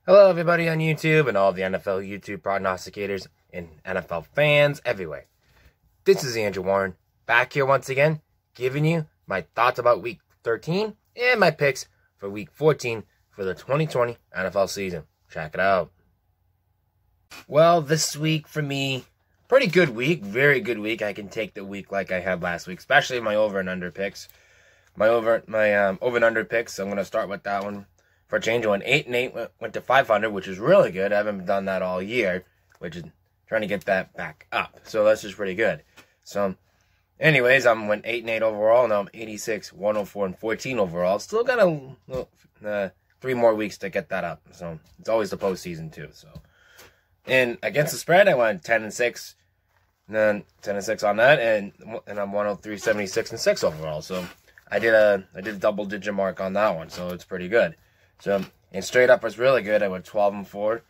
Hello, everybody on YouTube and all the NFL YouTube prognosticators and NFL fans everywhere. This is Andrew Warren, back here once again, giving you my thoughts about Week 13 and my picks for Week 14 for the 2020 NFL season. Check it out. Well, this week for me, pretty good week, very good week. I can take the week like I had last week, especially my over and under picks. My over and under picks, I'm going to start with that one. For a change, I went 8-8, went to 500, which is really good. I haven't done that all year, which is trying to get that back up. So that's just pretty good. So, anyways, I went 8-8 overall. Now I'm 86, 104, and 14 overall. Still got 3 more weeks to get that up. So it's always the postseason too. So, and against the spread, I went 10-6, and then 10-6 on that, and I'm 103, 76, and 6 overall. So I did a double-digit mark on that one. So it's pretty good. So, and straight up was really good. I went 12-4,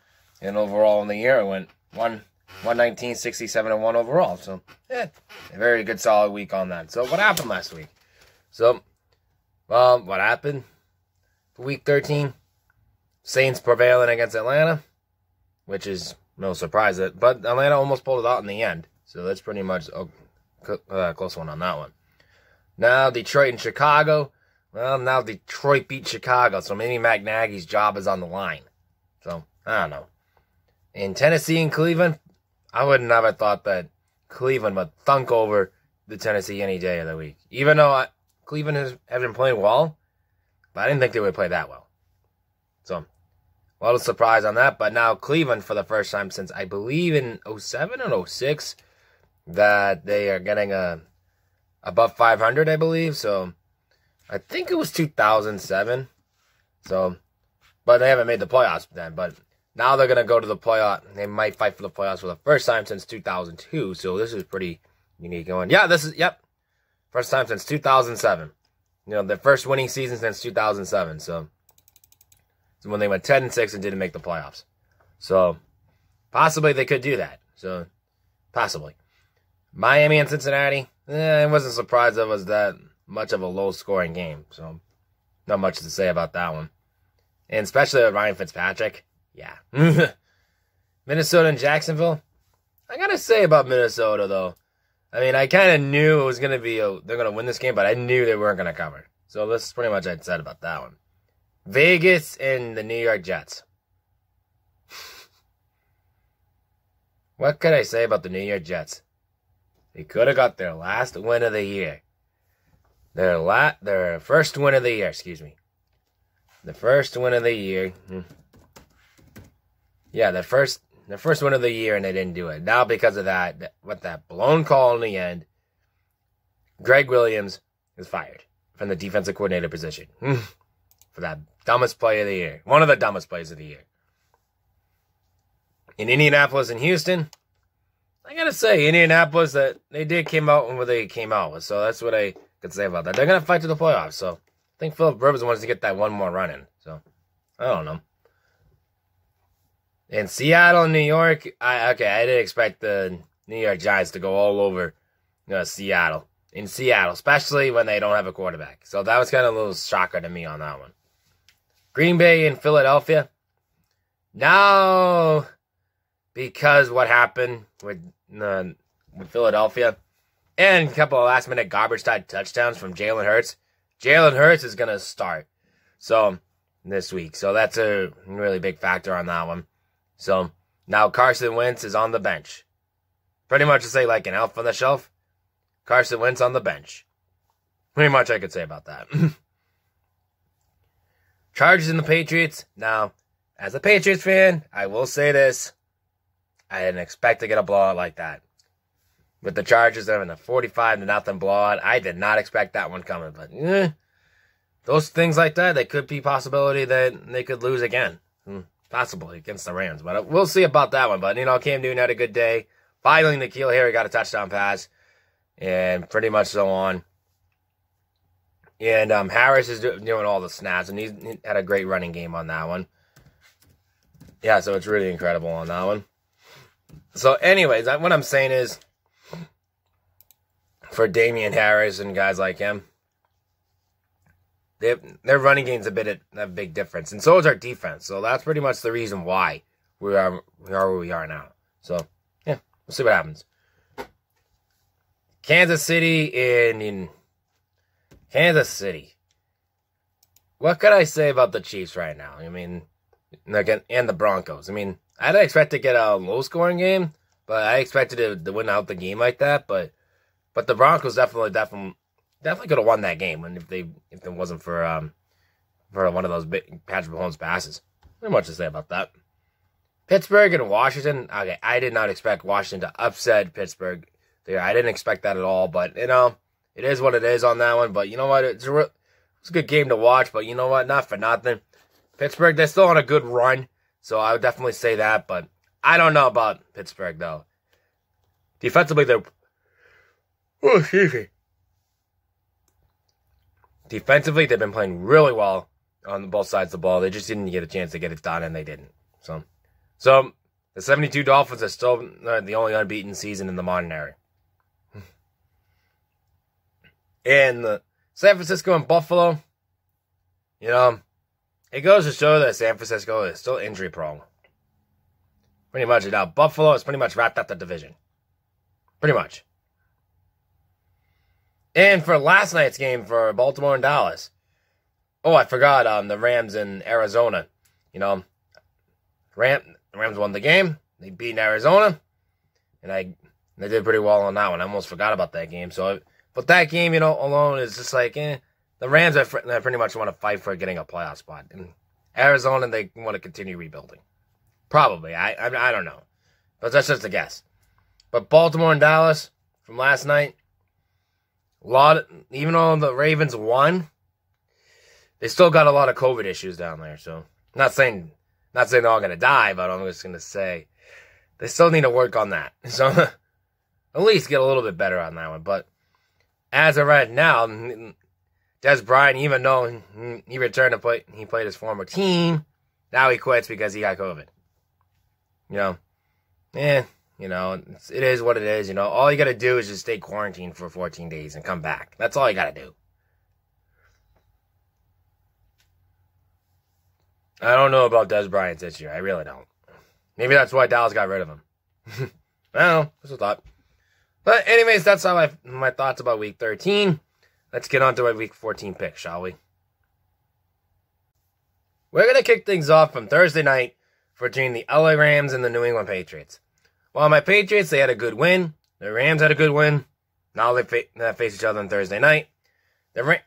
and overall in the year I went 119, 67, and 1 overall. So, a very good solid week on that. So, what happened last week? So, what happened? For Week 13, Saints prevailing against Atlanta, which is no surprise, but Atlanta almost pulled it out in the end. So, that's pretty much a close one on that one. Now, Detroit and Chicago. Well, now Detroit beat Chicago, so maybe Matt Nagy's job is on the line. So, I don't know. In Tennessee and Cleveland, I would never thought that Cleveland would thunk over the Tennessee any day of the week. Even though Cleveland has been playing well, but I didn't think they would play that well. So, a little surprise on that. But now Cleveland, for the first time since I believe in 07 or 06, that they are getting above 500, I believe. So, I think it was 2007. So, but they haven't made the playoffs then. But now they're going to go to the playoff. They might fight for the playoffs for the first time since 2002. So this is pretty unique going. Yeah, first time since 2007. You know, their first winning season since 2007. So when they went 10-6 and didn't make the playoffs. So possibly they could do that. So possibly. Miami and Cincinnati. I wasn't surprised it was that much of a low-scoring game, so not much to say about that one. And especially with Ryan Fitzpatrick, yeah. Minnesota and Jacksonville, I gotta say about Minnesota, though. I mean, I kind of knew it was going to be, they're going to win this game, but I knew they weren't going to cover. So that's pretty much what I said about that one. Vegas and the New York Jets. What could I say about the New York Jets? They could have got their last win of the year. Their first win of the year, excuse me. The first win of the year. Yeah, their first win of the year, and they didn't do it. Now, because of that, with that blown call in the end, Greg Williams is fired from the defensive coordinator position. For that dumbest play of the year. One of the dumbest plays of the year. In Indianapolis and Houston, I gotta say, Indianapolis, that they did came out when they came out with. So that's what I could say about that. They're going to fight to the playoffs. So I think Philip Rivers wants to get that one more run in. So I don't know. In Seattle and New York, I didn't expect the New York Giants to go all over Seattle. In Seattle, especially when they don't have a quarterback. So that was kind of a little shocker to me on that one. Green Bay and Philadelphia. Now, because what happened with Philadelphia, and a couple of last-minute garbage-time touchdowns from Jalen Hurts. Jalen Hurts is going to start this week. So that's a really big factor on that one. So now Carson Wentz is on the bench. Pretty much to say like an elf on the shelf. Carson Wentz on the bench. Pretty much I could say about that. Chargers and the Patriots. Now, as a Patriots fan, I will say this. I didn't expect to get a blowout like that. With the Chargers having a 45-0 blowout, I did not expect that one coming. But those things like that, they could be possibility that they could lose again. Possibly against the Rams. But we'll see about that one. But, Cam Newton had a good day. Finally, N'Keal Harry got a touchdown pass. And pretty much so on. And Harris is doing all the snaps. And he had a great running game on that one. Yeah, so it's really incredible on that one. So, anyways, what I'm saying is, for Damian Harris and guys like him, their running game's a big difference, and so is our defense. So that's pretty much the reason why we are where we are now. So yeah, we'll see what happens. Kansas City in Kansas City. What could I say about the Chiefs right now? I mean, and the Broncos. I mean, I didn't expect to get a low-scoring game, but I expected to win out the game like that. But the Broncos definitely could have won that game, and if it wasn't for one of those big Patrick Mahomes passes. Not much to say about that. Pittsburgh and Washington. Okay, I did not expect Washington to upset Pittsburgh there. I didn't expect that at all, but it is what it is on that one. But you know what? It's a good game to watch, but you know what? Not for nothing. Pittsburgh, they're still on a good run, so I would definitely say that, but I don't know about Pittsburgh, though. Defensively, Defensively, they've been playing really well on both sides of the ball. They just didn't get a chance to get it done, and they didn't. So the 72 Dolphins are still the only unbeaten season in the modern era. And the San Francisco and Buffalo, it goes to show that San Francisco is still injury prone. Pretty much. Now, Buffalo has pretty much wrapped up the division. Pretty much. And for last night's game for Baltimore and Dallas. Oh, I forgot the Rams in Arizona. The Rams won the game. They beat Arizona. And they did pretty well on that one. I almost forgot about that game. But that game, alone is just like, the Rams pretty much want to fight for getting a playoff spot. In Arizona, they want to continue rebuilding. Probably. I don't know. But that's just a guess. But Baltimore and Dallas from last night, even though the Ravens won, they still got a lot of COVID issues down there. So, not saying they're all going to die, but I'm just going to say they still need to work on that. So, at least get a little bit better on that one. But as of right now, Des Bryant, even though he returned to play, he played his former team. Now he quits because he got COVID. It is what it is. All you got to do is just stay quarantined for 14 days and come back. That's all you got to do. I don't know about Des Bryant this year. I really don't. Maybe that's why Dallas got rid of him. I don't know. Just a thought. But anyways, that's all my thoughts about Week 13. Let's get on to our Week 14 pick, shall we? We're going to kick things off from Thursday night between the LA Rams and the New England Patriots. While my Patriots, they had a good win. The Rams had a good win. Now they face each other on Thursday night. The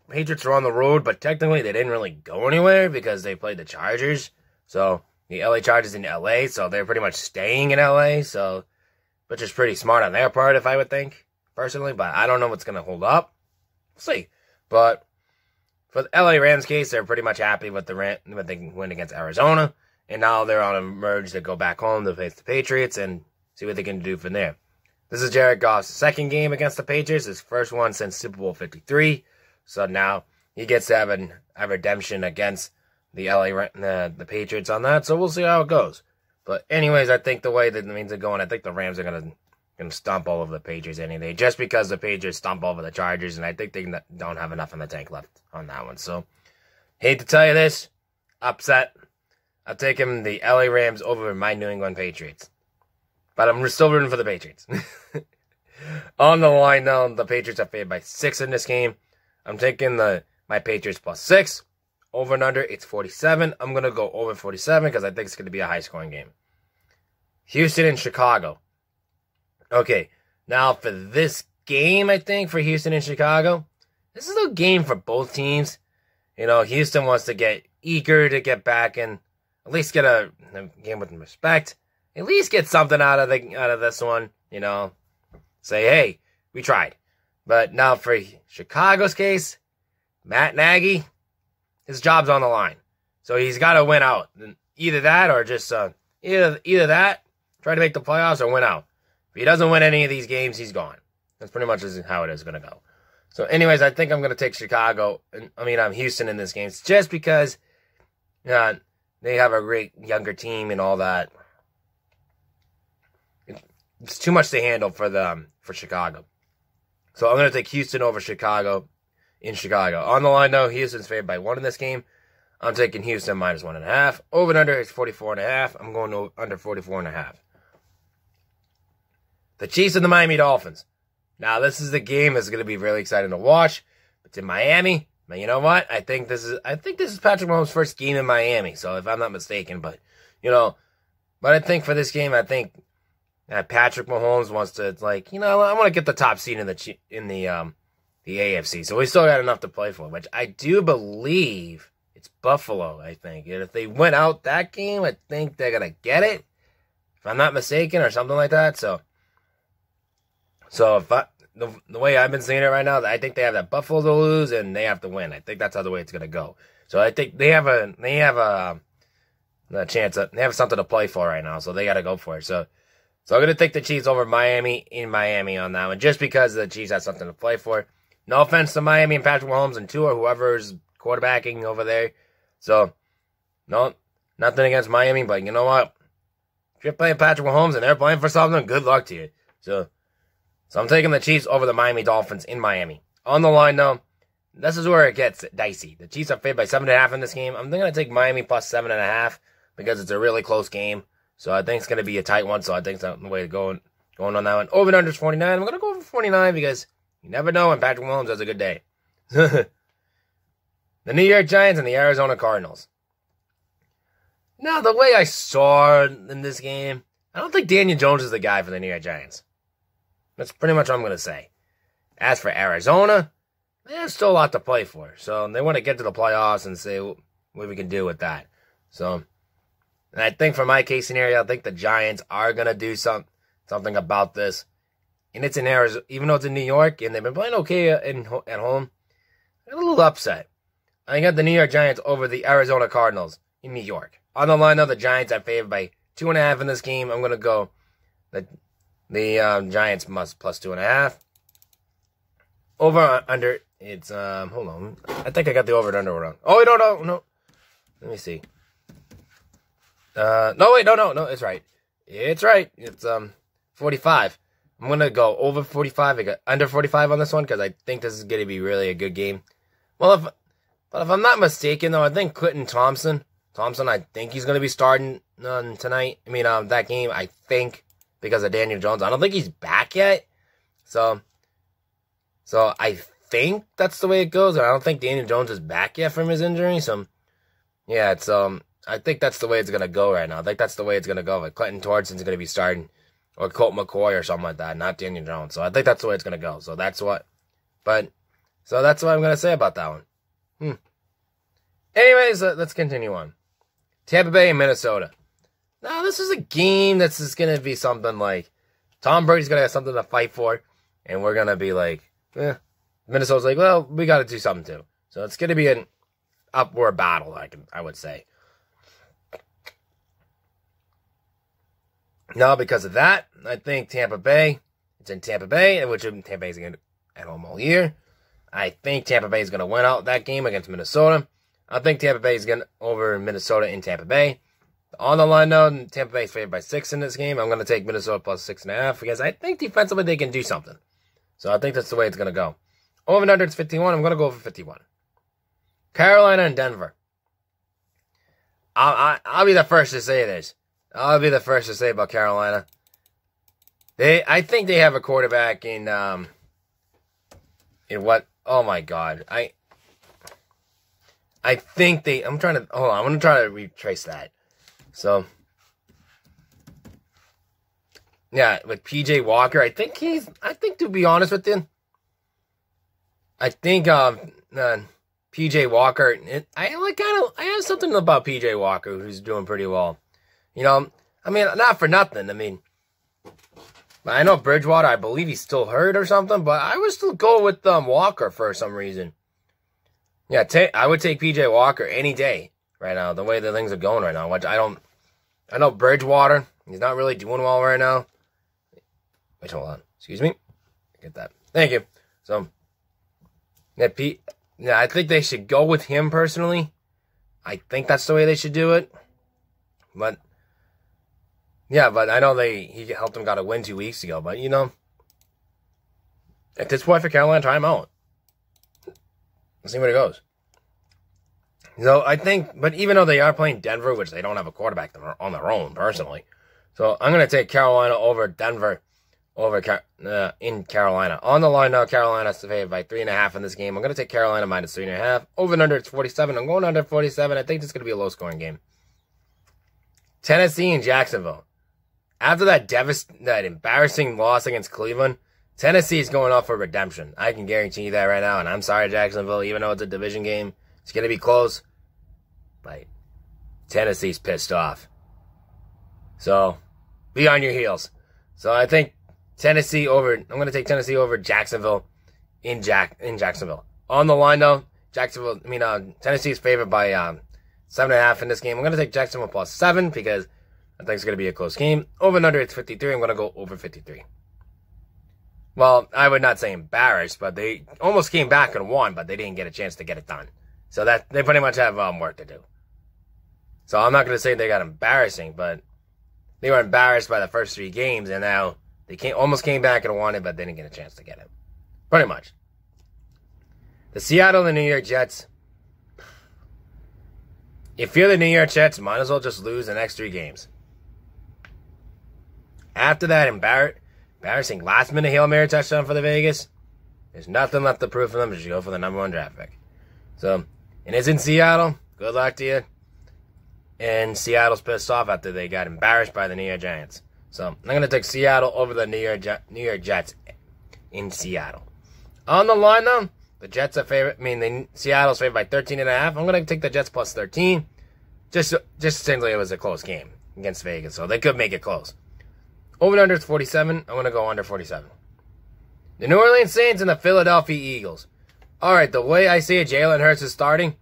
Patriots are on the road, but technically they didn't really go anywhere because they played the Chargers. So the LA Chargers in LA, so they're pretty much staying in LA. So, which is pretty smart on their part, if I would think, personally. But I don't know what's going to hold up. We'll see. But for the LA Rams case, they're pretty much happy with what they win against Arizona. And now they're on a merge to go back home to face the Patriots and see what they can do from there. This is Jared Goff's second game against the Patriots, his first one since Super Bowl 53. So now he gets to have a redemption against the Patriots on that. So we'll see how it goes. But anyways, I think the way that the means are going, I think the Rams are gonna stomp all over the Patriots anyway, just because the Patriots stomp over the Chargers, and I think they don't have enough in the tank left on that one. So hate to tell you this, upset. I'll take the LA Rams over my New England Patriots. But I'm still rooting for the Patriots. On the line, though, the Patriots are favored by 6 in this game. I'm taking my Patriots plus 6. Over and under, it's 47. I'm going to go over 47 because I think it's going to be a high-scoring game. Houston and Chicago. Okay, now for this game, I think, for Houston and Chicago, this is a game for both teams. Houston wants to get eager to get back and at least get a game with respect. At least get something out of this one. Say, hey, we tried. But now for Chicago's case, Matt Nagy, his job's on the line. So he's got to win out. Either that or just either that, try to make the playoffs or win out. If he doesn't win any of these games, he's gone. That's pretty much how it is going to go. So anyways, I think I'm going to take Houston in this game just because they have a great younger team and all that. It's too much to handle for Chicago. So I'm going to take Houston over Chicago in Chicago. On the line, though, Houston's favored by 1 in this game. I'm taking Houston minus 1.5. Over and under is 44.5. I'm going to under 44.5. The Chiefs and the Miami Dolphins. Now, this is the game that's going to be really exciting to watch. It's in Miami. But you know what? I think this is Patrick Mahomes' first game in Miami. So if I'm not mistaken, but I think for this game, I think that Patrick Mahomes wants to I want to get the top seed in the AFC. So we still got enough to play for, which I do believe it's Buffalo. I think, and if they win out that game, I think they're gonna get it. If I'm not mistaken, or something like that. So if the way I've been seeing it right now, I think they have that Buffalo to lose and they have to win. I think that's how the way it's gonna go. So I think they have a chance. They have something to play for right now, so they got to go for it. So I'm gonna take the Chiefs over Miami in Miami on that one, just because the Chiefs have something to play for. No offense to Miami and Patrick Mahomes and Tua, whoever's quarterbacking over there. So no, nothing against Miami, but you know what? If you're playing Patrick Mahomes and they're playing for something, good luck to you. So I'm taking the Chiefs over the Miami Dolphins in Miami. On the line, though, this is where it gets dicey. The Chiefs are favored by 7.5 in this game. I'm going to take Miami plus 7.5 because it's a really close game. So I think it's going to be a tight one. So I think that's the way to go going on that one. Over and under is 49. I'm going to go over 49 because you never know when Patrick Mahomes has a good day. The New York Giants and the Arizona Cardinals. Now, the way I saw in this game, I don't think Daniel Jones is the guy for the New York Giants. That's pretty much what I'm going to say. As for Arizona, there's still a lot to play for. So they want to get to the playoffs and see what we can do with that. So, and I think for my case scenario, I think the Giants are going to do something about this. And it's in Arizona, even though it's in New York, and they've been playing okay at home. I got a little upset. I got the New York Giants over the Arizona Cardinals in New York. On the line, though, the Giants are favored by 2.5 in this game. I'm going to go the Giants must plus 2.5. Over under, it's hold on. I think I got the over and under wrong. Oh wait, no. Let me see. No, it's right. It's right. It's 45. I'm gonna go over 45. I got under 45 on this one because I think this is gonna be really a good game. Well, but if I'm not mistaken, though, I think Clinton Thompson, I think he's gonna be starting tonight. I mean, that game, I think. Because of Daniel Jones. I don't think he's back yet. So I think that's the way it goes. I don't think Daniel Jones is back yet from his injury. So, yeah, it's I think that's the way it's going to go right now. I think that's the way it's going to go. Like Clinton Torreson's going to be starting. Or Colt McCoy or something like that. Not Daniel Jones. So I think that's the way it's going to go. So that's what I'm going to say about that one. Anyways, let's continue on. Tampa Bay and Minnesota. Now, this is a game that's just going to be something like Tom Brady's going to have something to fight for, and we're going to be like, Minnesota's like, well, we got to do something too. So it's going to be an upward battle, I would say. Now, because of that, I think Tampa Bay, it's in Tampa Bay, which Tampa Bay's going to at home all year. I think Tampa Bay is going to win out that game against Minnesota. I think Tampa Bay is going to over Minnesota in Tampa Bay. On the line, though, Tampa Bay is favored by 6 in this game. I'm going to take Minnesota plus 6.5 because I think defensively they can do something. So I think that's the way it's going to go. Over and under, it's 51. I'm going to go over 51. Carolina and Denver. I'll be the first to say this. I'll be the first to say about Carolina. I think they have a quarterback in what? Oh my God! I think they. I'm trying to hold on. I'm going to try to retrace that. So, yeah, with PJ Walker, I think to be honest with you, I think PJ Walker. I have something about PJ Walker who's doing pretty well. I mean, not for nothing. I mean, I know Bridgewater. I believe he's still hurt or something, but I would still go with Walker for some reason. Yeah, I would take PJ Walker any day right now. The way the things are going right now, which I know Bridgewater. He's not really doing well right now. Wait, hold on. Excuse me. Get that. Thank you. So, yeah, I think they should go with him personally. I think that's the way they should do it. But, yeah, but I know he helped them got a win 2 weeks ago. But, at this point for Carolina, try him out. We'll see where it goes. So I think, but even though they are playing Denver, which they don't have a quarterback on their own, personally. So I'm going to take Carolina over Denver in Carolina. On the line now, Carolina's favored by 3.5 in this game. I'm going to take Carolina minus 3.5. Over and under, it's 47. I'm going under 47. I think this is going to be a low-scoring game. Tennessee and Jacksonville. After that embarrassing loss against Cleveland, Tennessee is going off for redemption. I can guarantee you that right now. And I'm sorry, Jacksonville, even though it's a division game, it's going to be close. But Tennessee's pissed off. So, be on your heels. So, I think Tennessee over, I'm going to take Tennessee over Jacksonville in Jacksonville. On the line, though, Tennessee is favored by 7.5 in this game. I'm going to take Jacksonville plus 7 because I think it's going to be a close game. Over and under, it's 53. I'm going to go over 53. Well, I would not say embarrassed, but they almost came back and won, but they didn't get a chance to get it done. So that they pretty much have work to do. So I'm not going to say they got embarrassing, but they were embarrassed by the first 3 games, and now they almost came back and won it, but they didn't get a chance to get it. Pretty much. The Seattle and New York Jets. If you're the New York Jets, might as well just lose the next 3 games. After that embarrassing last-minute Hail Mary touchdown for the Vegas, there's nothing left to prove for them. Just go for the #1 draft pick. So, and it's in Seattle. Good luck to you. And Seattle's pissed off after they got embarrassed by the New York Giants. So, I'm going to take Seattle over the New York Jets in Seattle. On the line, though, the Jets are Seattle's favored by 13.5. I'm going to take the Jets plus 13. Just simply it was a close game against Vegas, so they could make it close. Over and under, it's 47. I'm going to go under 47. The New Orleans Saints and the Philadelphia Eagles. All right, the way I see it, Jalen Hurts is starting.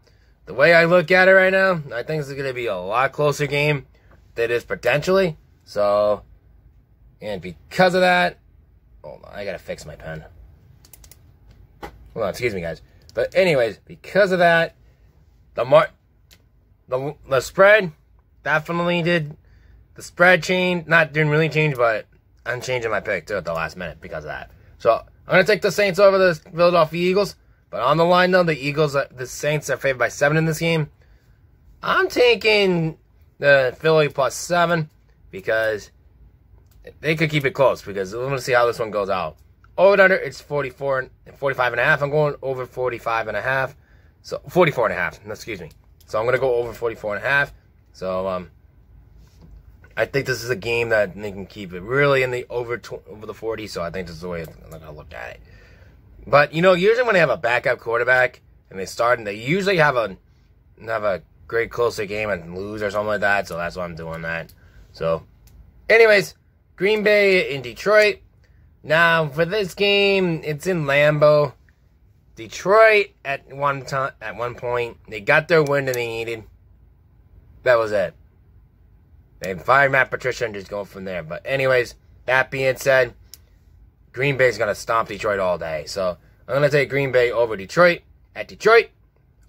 The way I look at it right now, I think this is going to be a lot closer game than it is potentially. So, and because of that, hold on, I got to fix my pen. Hold on, excuse me, guys. But anyways, because of that, the spread definitely did. The spread didn't really change, but I'm changing my pick too at the last minute because of that. So I'm gonna take the Saints over the Philadelphia Eagles. But on the line though, the Saints are favored by 7 in this game. I'm taking the Philly plus 7 because they could keep it close. Because we're gonna see how this one goes out. Over and under, it's 45.5. I'm going over 45.5. So 44.5. Excuse me. So I'm gonna go over 44.5. So I think this is a game that they can keep it really in the over the 40. So I think this is the way I'm gonna look at it. But usually when they have a backup quarterback and they start, and they usually have a great closer game and lose or something like that. So that's why I'm doing that. So, anyways, Green Bay in Detroit. Now for this game, it's in Lambeau. Detroit at one point they got their win that they needed. That was it. They fired Matt Patricia and just go from there. But anyways, that being said, Green Bay's going to stomp Detroit all day. So I'm going to take Green Bay over Detroit at Detroit.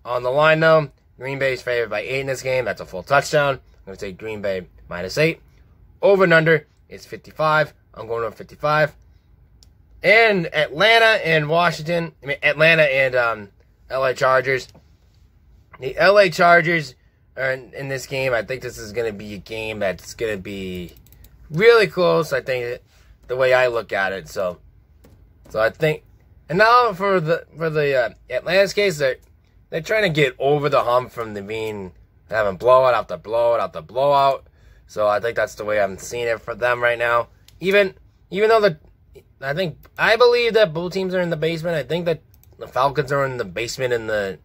On the line, though, Green Bay's favored by 8 in this game. That's a full touchdown. I'm going to take Green Bay minus 8. Over and under is 55. I'm going over 55. And Atlanta and LA Chargers. The LA Chargers are in this game. I think this is going to be a game that's going to be really close. I think the way I look at it. So I think, and now for the Atlanta's case, they're trying to get over the hump from having blowout after blowout after blowout. So I think that's the way I'm seeing it for them right now. Even though I believe that both teams are in the basement. I think that the Falcons are in the basement in the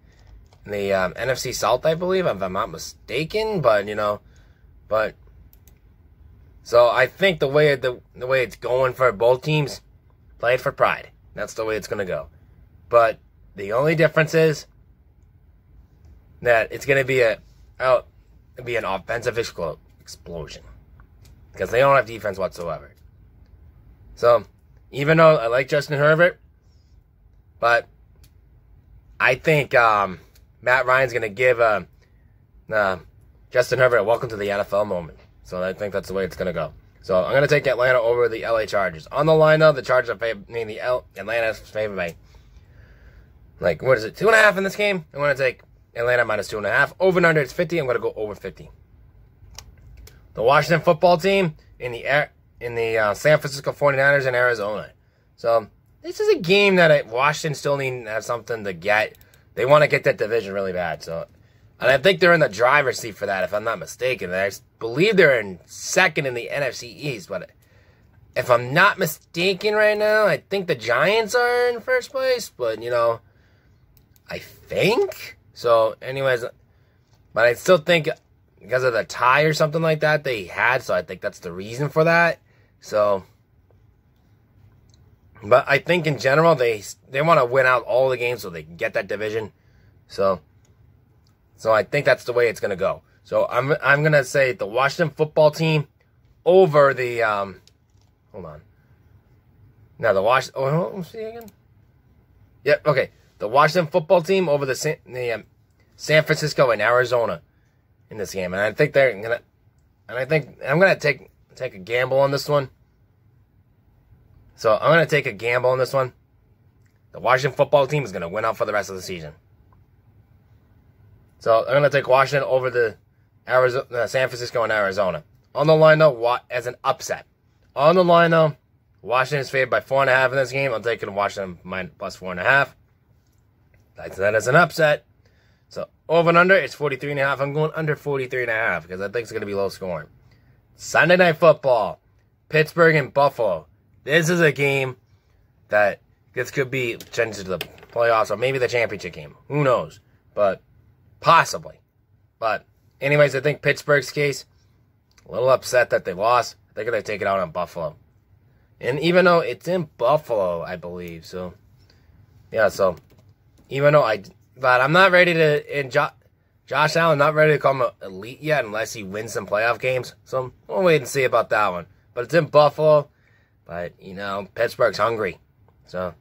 NFC South, I believe, if I'm not mistaken. But so I think the way it's going for both teams, play it for pride. That's the way it's going to go. But the only difference is that it's going to be an offensive explosion because they don't have defense whatsoever. So even though I like Justin Herbert, but I think Matt Ryan's going to give Justin Herbert a welcome to the NFL moment. So I think that's the way it's going to go. So I'm going to take Atlanta over the LA Chargers. On the line, though, the Chargers are Atlanta's favored by like, what is it, 2.5 in this game? I'm going to take Atlanta minus 2.5. Over and under, it's 50. I'm going to go over 50. The Washington football team in the San Francisco 49ers in Arizona. So, this is a game that Washington still need to have something to get. They want to get that division really bad. So, and I think they're in the driver's seat for that, if I'm not mistaken. I believe they're in second in the NFC East. But if I'm not mistaken right now, I think the Giants are in first place. But, you know, I think. So, anyways, but I still think because of the tie or something like that they had. So, I think that's the reason for that. So, but I think in general, they want to win out all the games so they can get that division. So I think that's the way it's going to go. So I'm going to say the Washington football team over the, hold on. Now the let's see again. Yep, okay. The Washington football team over the San Francisco and Arizona in this game. And I think I'm going to take a gamble on this one. So I'm going to take a gamble on this one. The Washington football team is going to win out for the rest of the season. So I'm going to take Washington over the San Francisco and Arizona. On the line, though, as an upset. On the line, though, Washington is favored by 4.5 in this game. I'm taking Washington plus 4.5. That's that as an upset. So over and under, it's 43.5. I'm going under 43.5 because I think it's going to be low scoring. Sunday Night Football, Pittsburgh and Buffalo. This is a game that this could be changed to the playoffs or maybe the championship game. Who knows? But possibly. But anyways, I think Pittsburgh's case, a little upset that they lost. They're going to take it out on Buffalo. And even though it's in Buffalo, I believe. So, yeah, so even though but I'm not ready to, and Josh Allen not ready to call him elite yet unless he wins some playoff games. So we'll wait and see about that one. But it's in Buffalo. But, you know, Pittsburgh's hungry. So,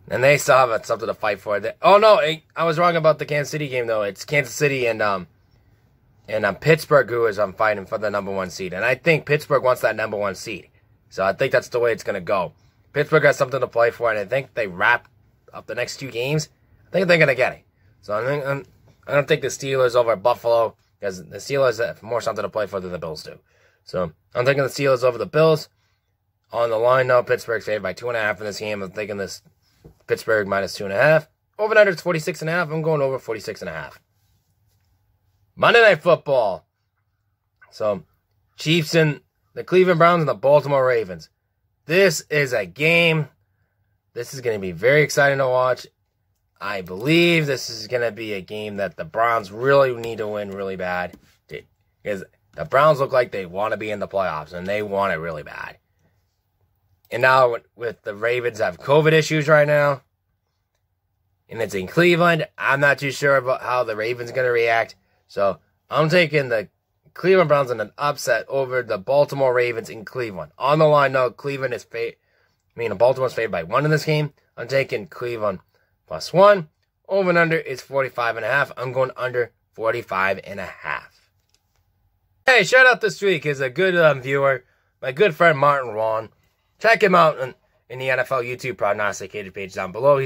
and they still have something to fight for. Oh, no, I was wrong about the Kansas City game, though. It's Kansas City and Pittsburgh who is fighting for the number 1 seed. And I think Pittsburgh wants that number 1 seed. So I think that's the way it's going to go. Pittsburgh has something to play for, and I think they wrap up the next 2 games. I think they're going to get it. So I don't think the Steelers over Buffalo, because the Steelers have more something to play for than the Bills do. So I'm taking the Steelers over the Bills. On the line, though, Pittsburgh's favored by 2.5 in this game. I'm taking this Pittsburgh minus 2.5. Over and under, it's 46.5. I'm going over 46.5. Monday Night Football. So, Chiefs and the Cleveland Browns and the Baltimore Ravens. This is a game. This is going to be very exciting to watch. I believe this is going to be a game that the Browns really need to win really bad. Because the Browns look like they want to be in the playoffs, and they want it really bad. And now with the Ravens have COVID issues right now, and it's in Cleveland, I'm not too sure about how the Ravens are going to react. So I'm taking the Cleveland Browns in an upset over the Baltimore Ravens in Cleveland. On the line, though, Baltimore's favored by 1 in this game. I'm taking Cleveland plus 1. Over and under is 45.5. I'm going under 45.5. Hey, shout out this week is a good viewer, my good friend Martin Ron. Check him out in the NFL YouTube prognosticator page down below.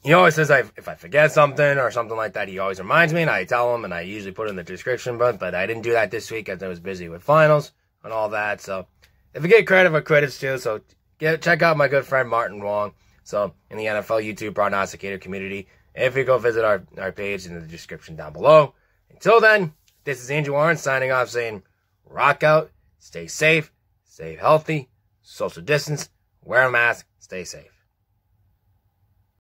He always says if I forget something or something like that, he always reminds me, and I tell him, and I usually put it in the description, but I didn't do that this week as I was busy with finals and all that. So if you get credit for credit's due, so check out my good friend Martin Wong. So in the NFL YouTube prognosticator community, if you go visit our page in the description down below. Until then, this is Andrew Warren signing off saying, rock out, stay safe, stay healthy, social distance, wear a mask, stay safe.